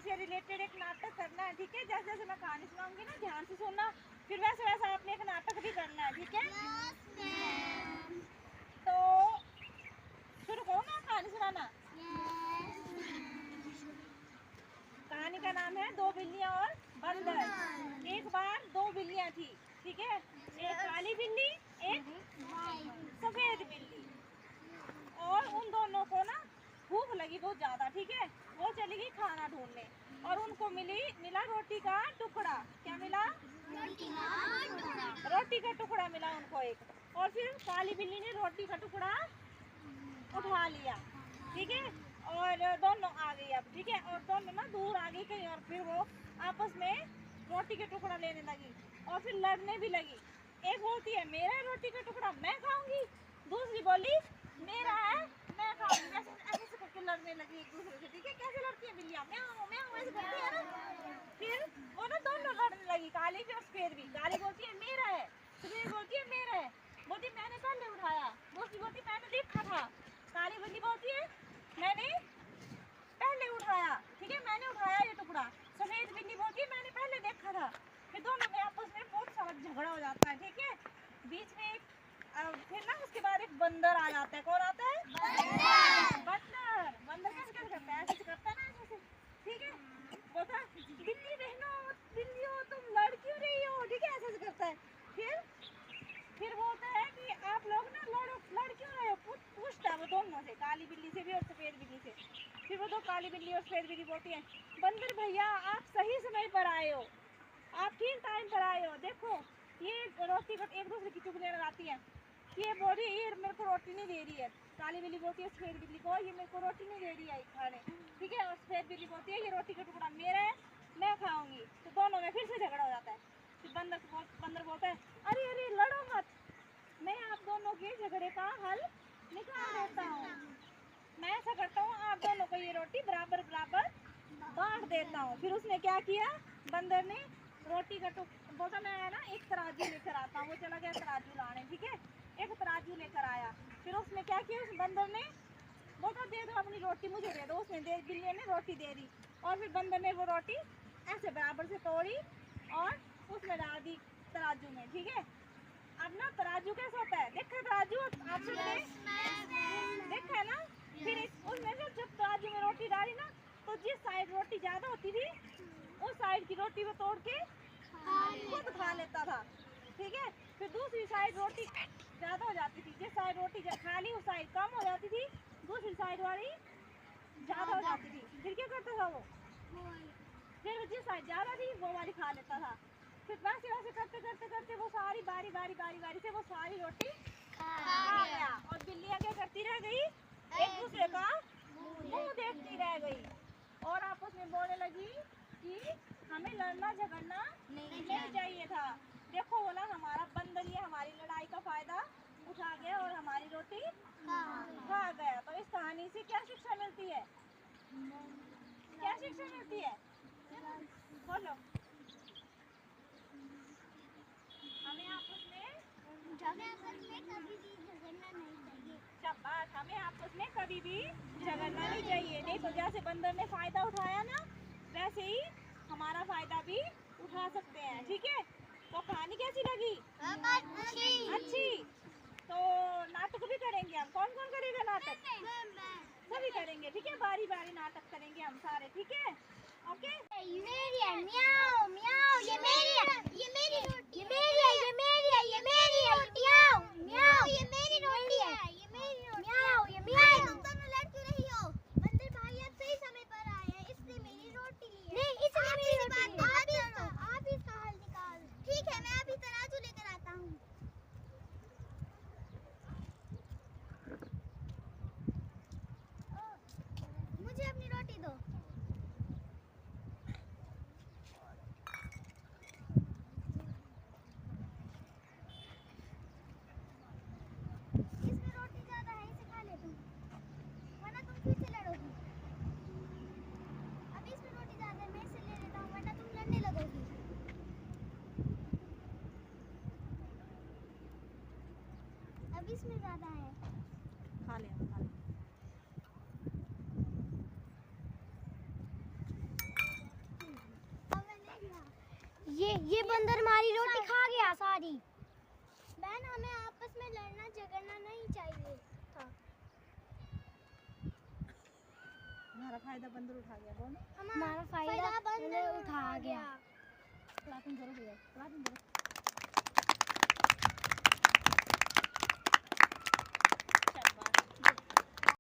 से रिलेटेड एक नाटक करना है, ठीक है? जैसे जैसे मैं कहानी सुनाऊंगी ना ध्यान से सुनना, फिर वैसे वैसा आपने एक नाटक भी करना है, ठीक है? तो शुरू करो ना कहानी सुनाना। कहानी का नाम है दो बिल्लियां और बंदर। एक बार दो बिल्लियां थी, ठीक है? एक काली बिल्ली, एक सफेद बिल्ली। और उन दोनों को ना भूख लगी बहुत ज्यादा, ठीक है? वो चली गई खाना ढूंढने और उनको मिला रोटी का टुकड़ा। क्या मिला? रोटी का टुकड़ा मिला उनको एक। और फिर काली बिल्ली ने रोटी का टुकड़ा उठा लिया, ठीक है? और दोनों आ गई अब, ठीक है? और दोनों ना दूर आ गई कहीं और फिर वो आपस में रोटी का टुकड़ा लेने लगी और फिर लड़ने भी लगी। एक बोलती है मेरा है रोटी का टुकड़ा, मैं खाऊंगी। दूसरी बोली मेरा है, मैं खाऊंगी। ऐसे ऐसे करके लड़ने लगी एक दूसरे से, ठीक है? कैसे लड़ती है बिल्लियां? म्याऊं म्याऊं ऐसे करती है ना। फिर वो ना दोनों लड़ने लगी, काली भी और सफेद भी। काली बोलती है मेरा है, सफेद बोलती है मेरा है। बोलती मैंने पहले उठाया। दूसरी बोलती मैंने देखा था। काली बिल्ली बोलती है मैंने पहले उठाया, ठीक है? मैंने उठाया ये टुकड़ा। सफेद बिल्ली बोलती है मैंने पहले देखा था। फिर दोनों में आपस में बहुत सारा झगड़ा हो जाता है, ठीक है? बीच में फिर ना उसके बाद एक बंदर आ जाता है। कौन आता है? बंदर। बंदर कैसे कैसे करता है? ऐसे करता है ना ऐसे, ठीक है? बोलता बिल्ली बहनों, बिल्लियों तुम लड़ क्यों रही हो, ठीक है? ऐसे करता है। फिर बोलता है कि आप लोग ना लड़ क्यों रहे हो? पूछता है वो दोनों से, काली बिल्ली से भी और सफेद बिल्ली से। फिर वो दो काली बिल्ली और सफेद बिल्ली बोलती है बंदर भैया आप सही समय पर आए हो, आप ठीक टाइम पर आए हो। देखो ये रोटी एक दूसरे की चुगलियां लगाती है। ये बोल रही है ये मेरे को रोटी नहीं दे रही है। काली बिल्ली बोलती है सफेद बिल्ली को ये मेरे को रोटी नहीं दे रही है खाने, ठीक है? और सफेद बिल्ली बोलती है ये रोटी का टुकड़ा मेरा है, मैं खाऊंगी। तो दोनों में फिर से झगड़ा हो जाता है। फिर बंदर बोलता है अरे अरे लड़ो मत, मैं आप दोनों के झगड़े का हल निकाल देता हूँ। मैं ऐसा करता हूँ आप दोनों को ये रोटी बराबर बराबर बांट देता हूँ। फिर उसने क्या किया? बंदर ने रोटी का बोला मैं ना एक तराजू लेकर आता हूँ। वो चला गया तराजू लाने, ठीक है? एक तराजू लेकर आया। फिर उसने क्या किया? उस बंदर ने बोला दे दो अपनी रोटी मुझे दे दो। उसने बिल्ली ने रोटी दे दी और फिर बंदर ने वो रोटी ऐसे बराबर से तोड़ी और उसमें डाल दी तराजू में, ठीक है? अब ना तराजू कैसा होता है? देखा तराजू आप सबने देखा है ना? फिर उसने जब तराजू में रोटी डाली ना तो जिस साइड रोटी ज्यादा होती थी उस साइड की रोटी वो तोड़ के खुद खा लेता था, ठीक है? फिर दूसरी साइड रोटी ज्यादा हो जाती थी, जिस साइड रोटी खाली उस साइड कम हो जाती थी, दूसरी साइड वाली ज्यादा हो जाती थी। फिर क्या करता था वो? फिर जिस साइड ज्यादा थी वो वाली खा लेता था। फिर वैसे वैसे करते करते करते वो सारी बारी बारी बारी बारी से वो सारी रोटी खा गया। और बिल्लियां क्या करती रह गई? एक दूसरे का मुंह देखती रह गई और आपस में बोलने लगी कि हमें लड़ना झगड़ना नहीं चाहिए था। देखो बोला हमारा बंदर ये हमारी लड़ाई का फायदा उठा गया और हमारी रोटी खा गया। तो इस कहानी से क्या शिक्षा मिलती है? क्या शिक्षा मिलती है? बोलो। हमें आपस में कभी भी झगड़ना नहीं चाहिए। शाबाश, हमें आपस में कभी भी झगड़ना नहीं चाहिए। नहीं तो जैसे बंदर ने फायदा उठाया ना वैसे ही हमारा फायदा भी उठा सकते हैं, ठीक है? तो कहानी कैसी लगी? अच्छी। तो नाटक भी करेंगे हम। कौन कौन करेगा नाटक? सभी करेंगे, ठीक है? बारी बारी नाटक करेंगे हम सारे, ठीक है? ओके? ये मेरी है, म्याऊं म्याऊं, ये मेरी है, ये मेरी रोटी, ये मेरी है, ये मेरी है, ये मेरी है, म्याऊं म्याऊं, ये मेरी रोटी है, ये मेरी रोटी, म्याऊं ये मेरी। तुम दोनों लड़ क्यों रही हो? बंदर भाई आप सही समय पर आए हैं, इसने मेरी रोटी ली है। नहीं, इसने मेरी रोटी ली है। आप इसका हल निकाल। ठीक है, मैं अभी तराजू लेकर आता हूँ। मुझे अपनी रोटी दो। इसमें रोटी ज्यादा है, इसे खा ले तुम, वरना तुम फिर से लड़ोगी। अब इसमें रोटी ज्यादा है, मैं इसे ले लेता हूँ, वरना तुम लड़ने लगोगी। अब इसमें ज्यादा है, खा ले खा ले। ये बंदर हमारी रोटी खा गया सारी। बहन हमें आपस में लड़ना झगड़ना नहीं चाहिए था। हमारा फायदा बंदर उठा गया। बोलो हमारा फायदा बंदर उठा गया। क्लास में जरूर